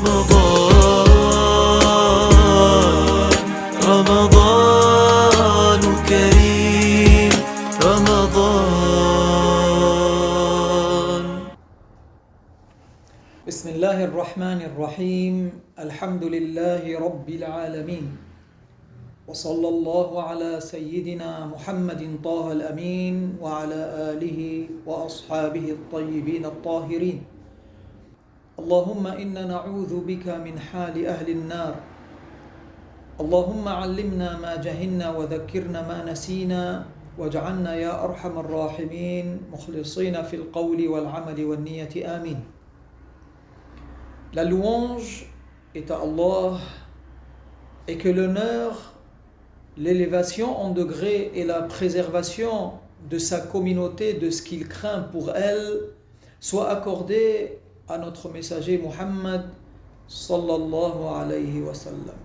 رمضان رمضان كريم رمضان. بسم الله الرحمن الرحيم. الحمد لله رب العالمين، وصلى الله على سيدنا محمد طه الأمين وعلى آله وأصحابه الطيبين الطاهرين. اللهم إنا نعوذ بك من حال أهل النار. اللهم علمنا ما جهلنا وذكرنا ما نسينا واجعلنا يا أرحم الراحمين مخلصين في القول والعمل والنية آمين. La louange est à Allah et que l'honneur, l'élévation en degré et la préservation de sa communauté, de ce qu'il craint pour elle, soit accordée à notre messager Muhammad sallallahu alayhi wa sallam.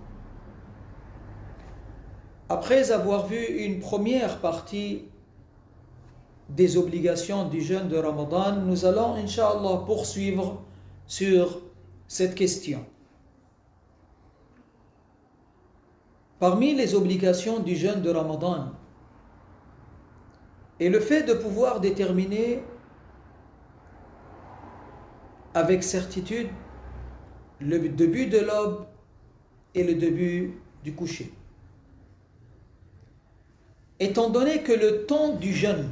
Après avoir vu une première partie des obligations du jeûne de Ramadan, nous allons, Inch'Allah, poursuivre sur cette question. Parmi les obligations du jeûne de Ramadan est le fait de pouvoir déterminer avec certitude le début de l'aube et le début du coucher. Étant donné que le temps du jeûne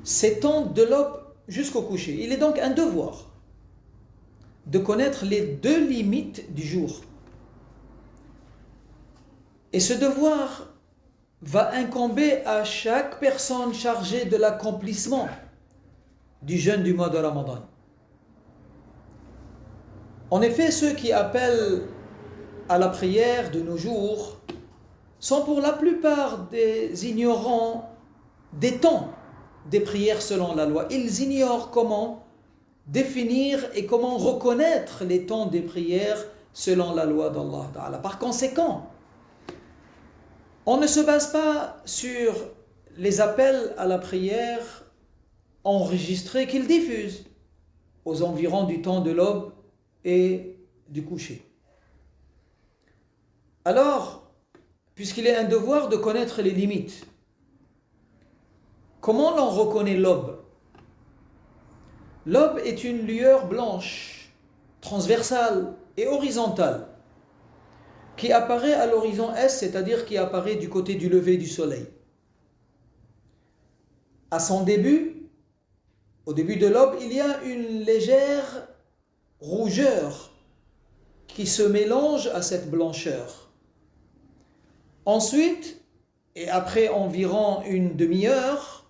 s'étend de l'aube jusqu'au coucher, il est donc un devoir de connaître les deux limites du jour. Et ce devoir va incomber à chaque personne chargée de l'accomplissement du jeûne du mois de Ramadan. En effet, ceux qui appellent à la prière de nos jours sont pour la plupart des ignorants des temps des prières selon la loi. Ils ignorent comment définir et comment reconnaître les temps des prières selon la loi d'Allah Ta'ala. Par conséquent, on ne se base pas sur les appels à la prière enregistrés qu'ils diffusent aux environs du temps de l'aube et du coucher. Alors, puisqu'il est un devoir de connaître les limites, comment l'on reconnaît l'aube? L'aube est une lueur blanche, transversale et horizontale, qui apparaît à l'horizon est, c'est-à-dire qui apparaît du côté du lever du soleil. À son début, au début de l'aube, il y a une légère rougeur qui se mélange à cette blancheur. Ensuite, et après environ une demi-heure,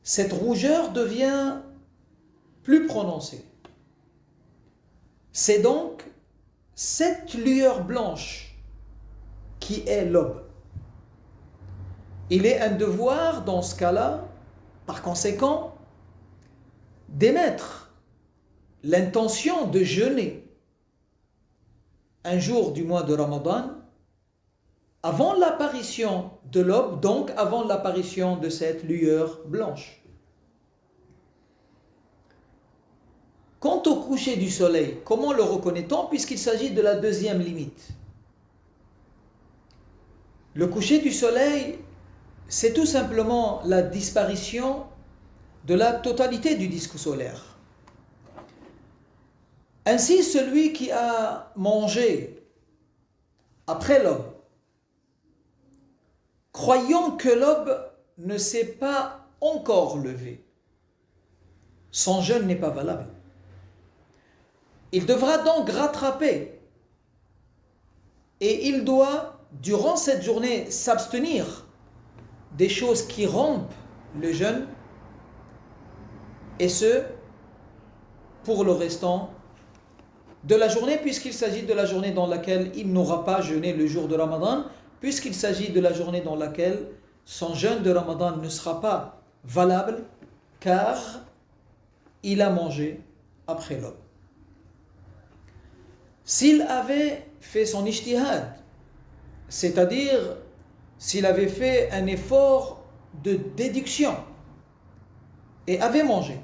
cette rougeur devient plus prononcée. C'est donc cette lueur blanche qui est l'aube. Il est un devoir dans ce cas-là, par conséquent, d'émettre l'intention de jeûner un jour du mois de Ramadan avant l'apparition de l'aube, donc avant l'apparition de cette lueur blanche. Quant au coucher du soleil, comment le reconnaît-on puisqu'il s'agit de la deuxième limite? Le coucher du soleil, c'est tout simplement la disparition de la totalité du disque solaire. Ainsi, celui qui a mangé après l'aube, croyant que l'aube ne s'est pas encore levée, son jeûne n'est pas valable. Il devra donc rattraper et il doit, durant cette journée, s'abstenir des choses qui rompent le jeûne, et ce, pour le restant de la journée, puisqu'il s'agit de la journée dans laquelle il n'aura pas jeûné le jour de Ramadan, puisqu'il s'agit de la journée dans laquelle son jeûne de Ramadan ne sera pas valable, car il a mangé après l'aube. S'il avait fait son ijtihad, c'est-à-dire s'il avait fait un effort de déduction et avait mangé,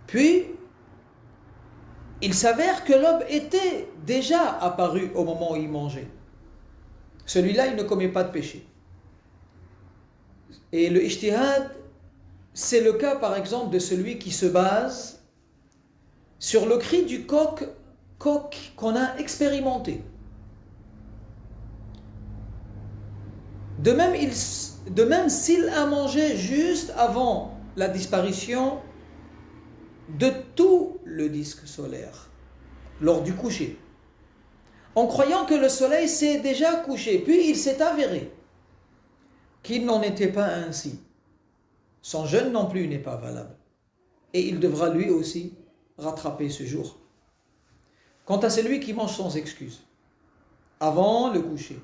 puis il s'avère que l'aube était déjà apparue au moment où il mangeait. Celui-là, il ne commet pas de péché. Et le ijtihad, c'est le cas par exemple de celui qui se base sur le cri du coq qu'on a expérimenté. De même, s'il a mangé juste avant la disparition de tout le disque solaire, lors du coucher, en croyant que le soleil s'est déjà couché, puis il s'est avéré qu'il n'en était pas ainsi. Son jeûne non plus n'est pas valable. Et il devra lui aussi rattraper ce jour. Quant à celui qui mange sans excuse, avant le coucher,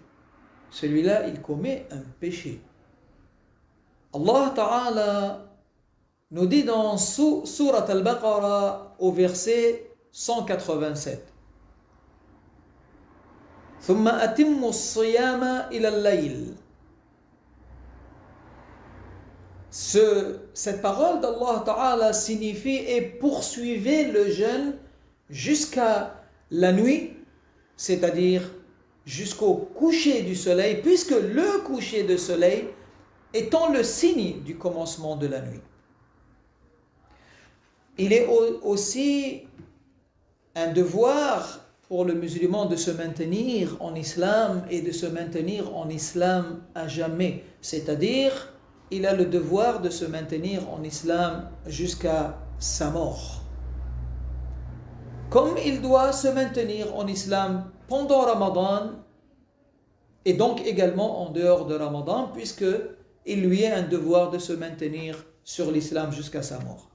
celui-là, il commet un péché. Allah Ta'ala nous dit dans Surat Al-Baqarah au verset 187. ثم أتموا الصيام إلى الليل. Cette parole d'Allah Ta'ala signifie et poursuivez le jeûne jusqu'à la nuit, c'est-à-dire jusqu'au coucher du soleil, puisque le coucher du soleil étant le signe du commencement de la nuit. Il est aussi un devoir pour le musulman de se maintenir en islam et de se maintenir en islam à jamais, c'est-à-dire il a le devoir de se maintenir en islam jusqu'à sa mort. Comme il doit se maintenir en islam pendant Ramadan et donc également en dehors de Ramadan, puisque il lui est un devoir de se maintenir sur l'islam jusqu'à sa mort.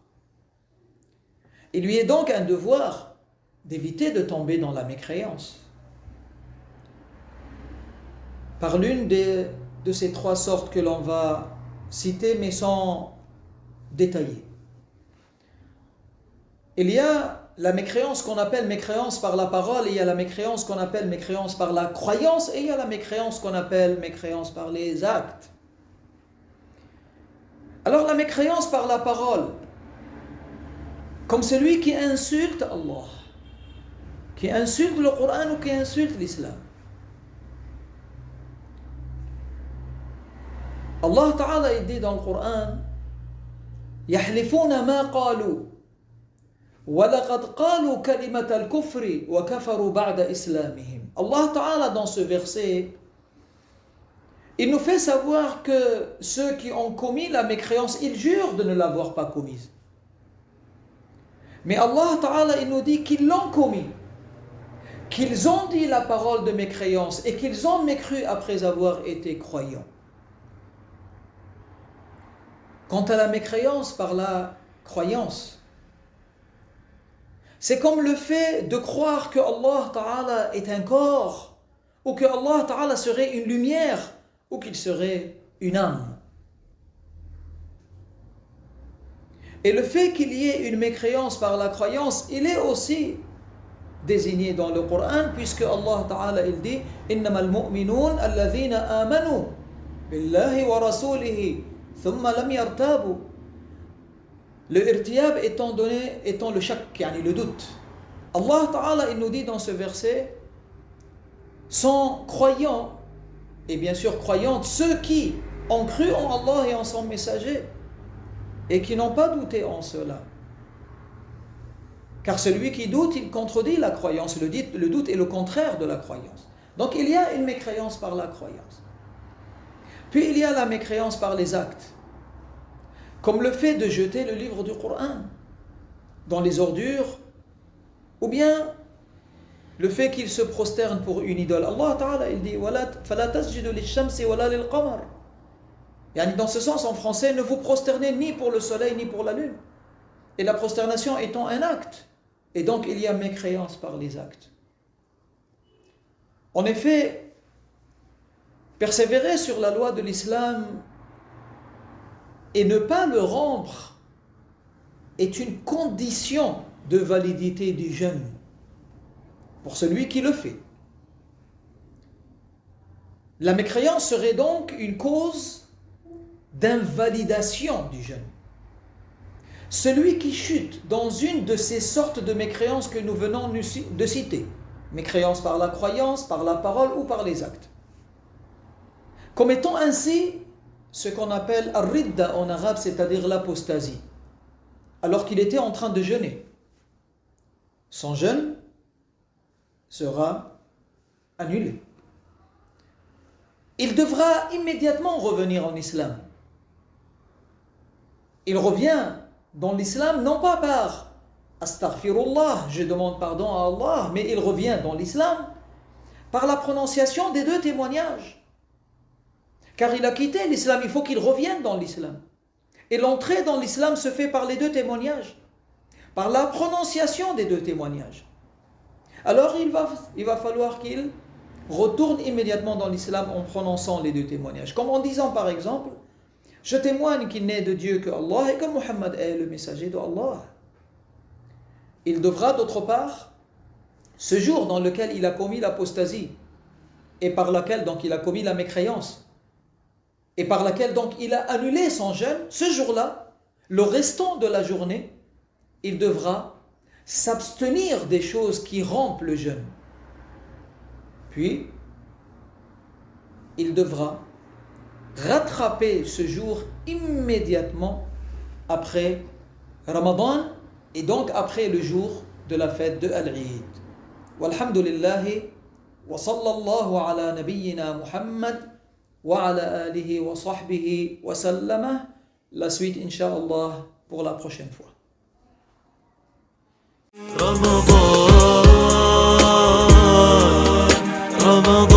Il lui est donc un devoir d'éviter de tomber dans la mécréance par l'une de ces trois sortes que l'on va citer mais sans détailler. Il y a la mécréance qu'on appelle mécréance par la parole, et il y a la mécréance qu'on appelle mécréance par la croyance, et il y a la mécréance qu'on appelle mécréance par les actes. Alors la mécréance par la parole, comme celui qui insulte Allah, qui insulte le Coran ou qui insulte l'islam. Allah Ta'ala il dit dans le Coran يحلفون ما قالوا وَلَقَدْ قَالُوا كَلِمَةَ الْكُفْرِ وَكَفَرُوا بَعْدَ إِسْلَامِهِمْ. Allah Ta'ala dans ce verset, il nous fait savoir que ceux qui ont commis la mécréance, ils jurent de ne l'avoir pas commise. Mais Allah Ta'ala il nous dit qu'ils l'ont commis, qu'ils ont dit la parole de mécréance et qu'ils ont mécru après avoir été croyants. Quant à la mécréance par la croyance, c'est comme le fait de croire que Allah Ta'ala est un corps, ou que Allah Ta'ala serait une lumière, ou qu'il serait une âme. Et le fait qu'il y ait une mécréance par la croyance, il est aussi désigné dans le Coran, puisque Allah Ta'ala il dit إِنَّمَا الْمُؤْمِنُونَ الَّذِينَ آمَنُوا بِاللَّهِ وَرَسُولِهِ ثُمَّ لَمْ يَرْتَابُوا. Le irtiyab étant le shak, le doute. Allah Ta'ala il nous dit dans ce verset, sont croyants, et bien sûr croyantes, ceux qui ont cru en Allah et en son messager, et qui n'ont pas douté en cela. Car celui qui doute, il contredit la croyance. Le doute est le contraire de la croyance. Donc il y a une mécréance par la croyance. Puis il y a la mécréance par les actes, comme le fait de jeter le livre du Coran dans les ordures, ou bien le fait qu'il se prosterne pour une idole. Allah Ta'ala il dit فَلَا تَسْجُدُوا لِلشَّمْسِ وَلَا لِلْقَمَرِ. Dans ce sens, en français, ne vous prosternez ni pour le soleil ni pour la lune. Et la prosternation étant un acte. Et donc il y a mécréance par les actes. En effet, persévérer sur la loi de l'islam et ne pas le rompre est une condition de validité du jeûne pour celui qui le fait. La mécréance serait donc une cause d'invalidation du jeûne. celui qui chute dans une de ces sortes de mécréances que nous venons de citer, mécréance par la croyance, par la parole ou par les actes, comme étant ainsi ce qu'on appelle ar-ridda en arabe, c'est-à-dire l'apostasie, alors qu'il était en train de jeûner. Son jeûne sera annulé. Il devra immédiatement revenir en islam. Il revient dans l'islam non pas par astaghfirullah, je demande pardon à Allah, mais il revient dans l'islam par la prononciation des 2 témoignages. Car il a quitté l'islam, il faut qu'il revienne dans l'islam. Et l'entrée dans l'islam se fait par les 2 témoignages, par la prononciation des 2 témoignages. Alors il va falloir qu'il retourne immédiatement dans l'islam en prononçant les 2 témoignages. Comme en disant par exemple, je témoigne qu'il n'est de Dieu que Allah et que Muhammad est le messager de Allah. Il devra d'autre part, ce jour dans lequel il a commis l'apostasie et par laquelle donc il a commis la mécréance et par laquelle donc il a annulé son jeûne, ce jour-là, le restant de la journée, il devra s'abstenir des choses qui rompent le jeûne. Puis, il devra rattraper ce jour immédiatement après Ramadan et donc après le jour de la fête de Al-Eid. Walhamdulillahi wa sallallahu ala nabiyyina Muhammad wa ala alihi wa sahbihi wa sallama. La suite, Inch'Allah, pour la prochaine fois. رمضان